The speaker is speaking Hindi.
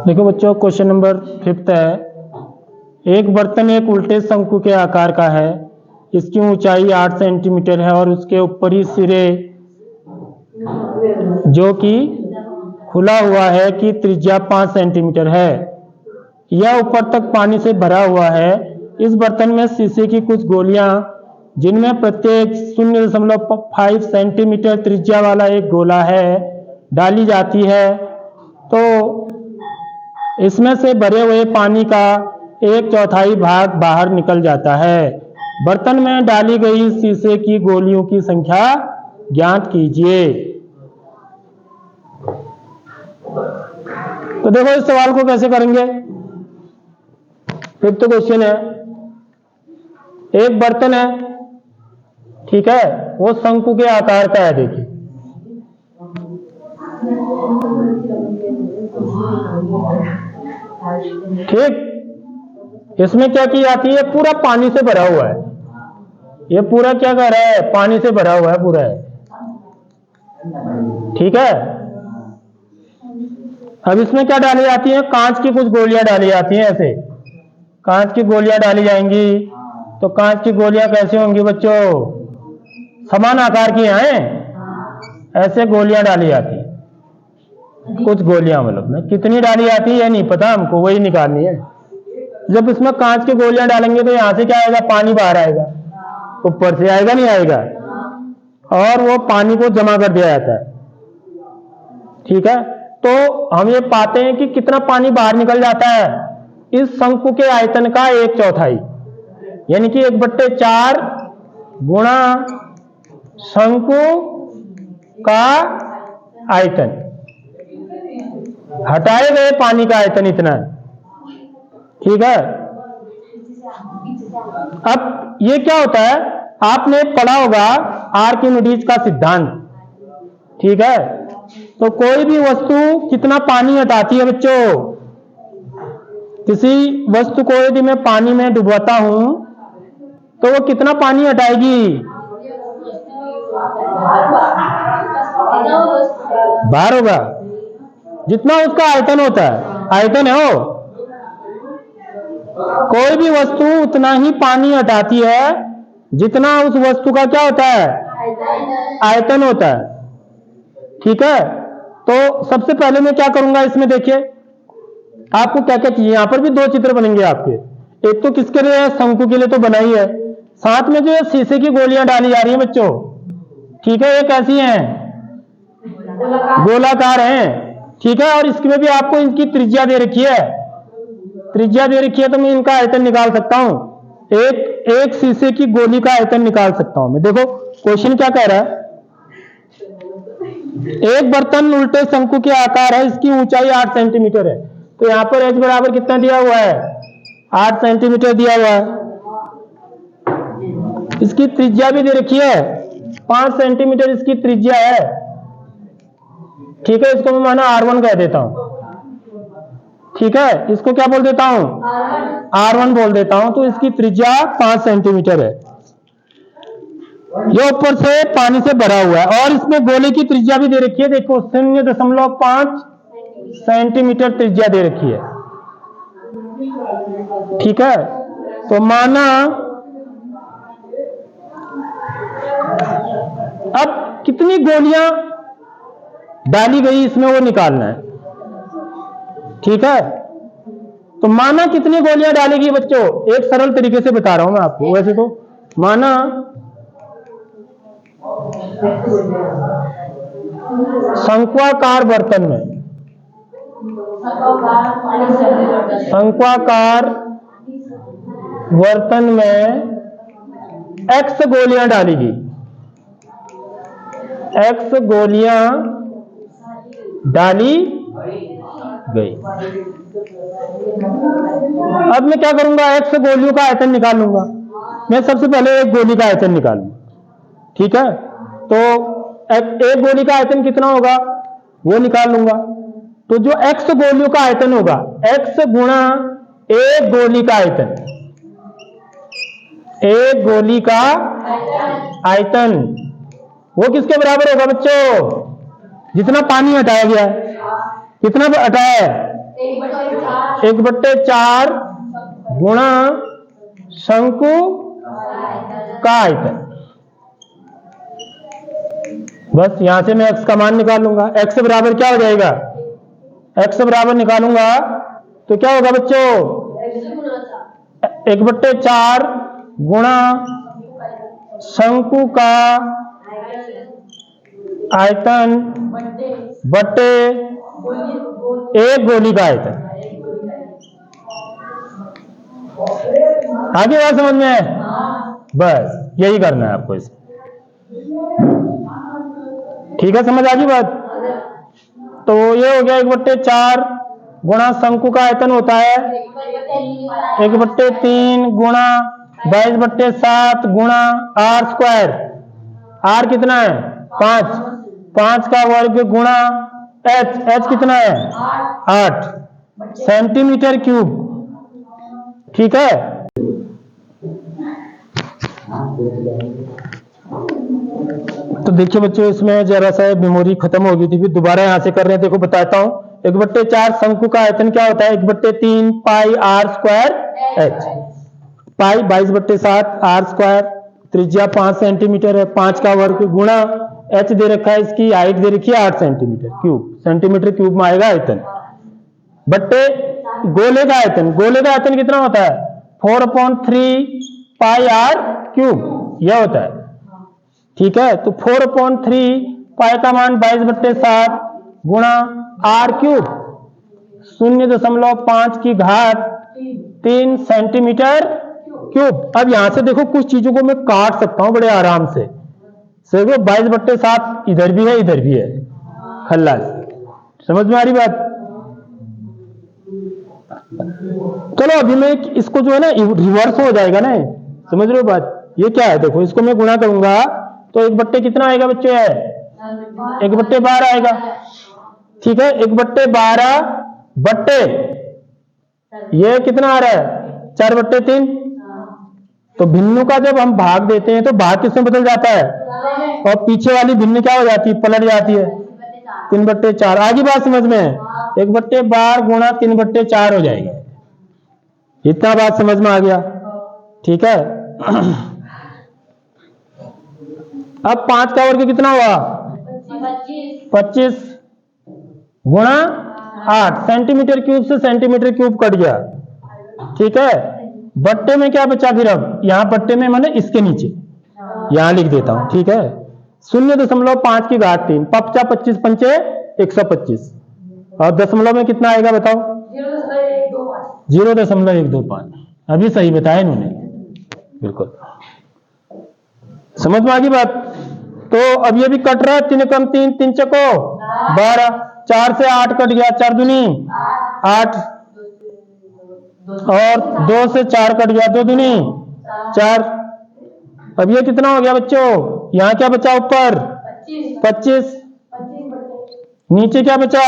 देखो बच्चों, क्वेश्चन नंबर 5 है। एक बर्तन एक उल्टे शंकु के आकार का है, इसकी ऊंचाई 8 सेंटीमीटर है और उसके ऊपरी सिरे जो कि खुला हुआ है की त्रिज्या 5 सेंटीमीटर है। यह ऊपर तक पानी से भरा हुआ है। इस बर्तन में शीशे की कुछ गोलियां जिनमें प्रत्येक 0.5 सेंटीमीटर त्रिज्या वाला एक गोला है डाली जाती है, तो इसमें से भरे हुए पानी का 1/4 भाग बाहर निकल जाता है। बर्तन में डाली गई शीशे की गोलियों की संख्या ज्ञात कीजिए। तो देखो इस सवाल को कैसे करेंगे। 5th क्वेश्चन है, एक बर्तन है, ठीक है, वो शंकु के आकार का है। देखिए ठीक, इसमें क्या की जाती है, पूरा पानी से भरा हुआ है। ये पूरा क्या कर रहा है, पानी से भरा हुआ है पूरा है, ठीक है। अब इसमें क्या डाली जाती है, कांच की कुछ गोलियां डाली जाती हैं। ऐसे कांच की गोलियां डाली जाएंगी। तो कांच की गोलियां कैसी होंगी बच्चों, समान आकार की हैं, ऐसे गोलियां डाली जाती हैं। कुछ गोलियां मतलब कितनी डाली जाती है ये नहीं पता हमको, वही निकालनी है। जब इसमें कांच की गोलियां डालेंगे तो यहां से क्या आएगा, पानी बाहर आएगा, ऊपर से आएगा नहीं आएगा, और वो पानी को जमा कर दिया जाता है, ठीक है। तो हम ये पाते हैं कि कितना पानी बाहर निकल जाता है, इस शंकु के आयतन का 1/4, यानी कि 1/4 गुणा शंकु का आयतन, हटाए गए पानी का आयतन इतना है, ठीक है। अब ये क्या होता है, आपने पढ़ा होगा आर्किमिडीज का सिद्धांत, ठीक है। तो कोई भी वस्तु कितना पानी हटाती है बच्चों, किसी वस्तु को यदि मैं पानी में डुबाता हूं तो वो कितना पानी हटाएगी, बाहर होगा, जितना उसका आयतन होता है, आयतन है वो। कोई भी वस्तु उतना ही पानी हटाती है जितना उस वस्तु का क्या होता है, आयतन होता है, ठीक है। तो सबसे पहले मैं क्या करूंगा, इसमें देखिए आपको क्या क्या चाहिए। यहां पर भी 2 चित्र बनेंगे आपके, एक तो किसके लिए है, शंकु के लिए तो बना ही है, साथ में जो शीशे की गोलियां डाली जा रही है बच्चों, ठीक है, ये कैसी हैं, गोलाकार हैं, ठीक है। और इसमें भी आपको इनकी त्रिज्या दे रखी है, त्रिज्या दे रखी है, तो मैं इनका आयतन निकाल सकता हूं, एक शीशे की गोली का आयतन निकाल सकता हूं मैं। देखो क्वेश्चन क्या कह रहा है, एक बर्तन उल्टे शंकु के आकार है, इसकी ऊंचाई 8 सेंटीमीटर है। तो यहां पर h बराबर कितना दिया हुआ है, 8 सेंटीमीटर दिया हुआ है। इसकी त्रिज्या भी दे रखी है, 5 सेंटीमीटर इसकी त्रिज्या है, ठीक है। इसको मैं माना R1 कह देता हूं, ठीक है। इसको क्या बोल देता हूं, R1 बोल देता हूं। तो इसकी त्रिज्या 5 सेंटीमीटर है। ये ऊपर से पानी से भरा हुआ है और इसमें गोले की त्रिज्या भी दे रखी है, देखो 0.5 सेंटीमीटर त्रिज्या दे रखी है, ठीक है। तो माना अब कितनी गोलियां डाली गई इसमें वो निकालना है, ठीक है। तो माना कितनी गोलियां डालेगी बच्चों, एक सरल तरीके से बता रहा हूं मैं आपको। वैसे तो माना शंक्वाकार बर्तन में, शंक्वाकार बर्तन में x गोलियां डालेगी, x गोलियां डाली गई। अब मैं क्या करूंगा, x गोलियों का आयतन निकाल लूंगा। मैं सबसे पहले एक गोली का आयतन निकालूंगा, ठीक है। तो एक गोली का आयतन कितना होगा वो निकाल लूंगा। तो जो x गोलियों का आयतन होगा, x गुणा एक गोली का आयतन, एक गोली का आयतन वो किसके बराबर होगा बच्चों, जितना पानी हटाया गया है, कितना हटा है? 1/4 गुणा शंकु का आयतन। बस यहां से मैं x का मान निकालूंगा। x बराबर क्या हो जाएगा? x बराबर निकालूंगा तो क्या होगा बच्चों? 1/4 गुणा शंकु का आयतन बट्टे एक गोली का आयतन। आगे बात समझ में है? बस यही करना है आपको इसे। ठीक है, समझ आ गई बात? तो ये हो गया 1/4 गुणा शंकु का आयतन होता है 1/3 गुणा 22/7 गुणा आर स्क्वायर। आर कितना है? 5। 5 का वर्ग गुणा एच। एच कितना है? 8 सेंटीमीटर क्यूब। ठीक है, तो देखिए बच्चों, इसमें जरा सा मेमोरी खत्म हो गई थी, फिर दोबारा यहां से कर रहे हैं। देखो बताता हूं। 1/4 शंकु का आयतन क्या होता है? 1/3 pi r square h. Pi 22/7 r square, त्रिज्या 5 सेंटीमीटर है, 5 का वर्ग गुणा एच दे रखा है, इसकी हाइट दे रखी है 8 सेंटीमीटर क्यूब। सेंटीमीटर क्यूब में आएगा आयतन बट्टे गोले का आयतन। गोले का आयतन कितना होता है? 4/3 पाई आर क्यूब यह होता है। ठीक है, तो 4/3 पाई का मान 22/7 गुणा आर क्यूब 0.5 की घात 3 सेंटीमीटर क्यूब। अब यहां से देखो कुछ चीजों को मैं काट सकता हूं बड़े आराम से। देखो 22/7 इधर भी है इधर भी है, खल्लास। समझ में आ रही बात? चलो अभी मैं इसको जो है ना रिवर्स हो जाएगा ना, समझ रहे हो बात? ये क्या है? देखो इसको मैं गुणा करूंगा तो 1 कितना आएगा बच्चे? है 1/12 आएगा। ठीक है, 1/12 बट्टे ये कितना आ रहा है? 4/3। तो भिन्नु का जब हम भाग देते हैं तो भाग किसमें बदल जाता है? और पीछे वाली भिन्न क्या हो जाती है? पलट जाती है 3/4। आगे बात समझ में? 1/12 गुणा 3/4 हो जाएगा। इतना बात समझ में आ गया? ठीक है। अब 5 का वर्ग कितना हुआ? 25 गुणा 8 सेंटीमीटर क्यूब से सेंटीमीटर क्यूब कट गया। ठीक है, बट्टे में क्या बचा फिर? अब यहां बट्टे में मैंने इसके नीचे यहां लिख देता हूं। ठीक है, 0.5 की घात 3 पपचा 25 पंचे 125 और दशमलव में कितना आएगा बताओ? 0.125। अभी सही बताया इन्होंने, बिल्कुल समझ में आ गई बात? तो अब ये भी कट रहा है। 3 कम 3, 3 चको 12, 4 से 8 कट गया, 4 दूनी 8 और 2 से 4 कट गया, 2 दूनी 4। अब ये कितना हो गया बच्चों? यहां क्या बचा? ऊपर 25, नीचे क्या बचा?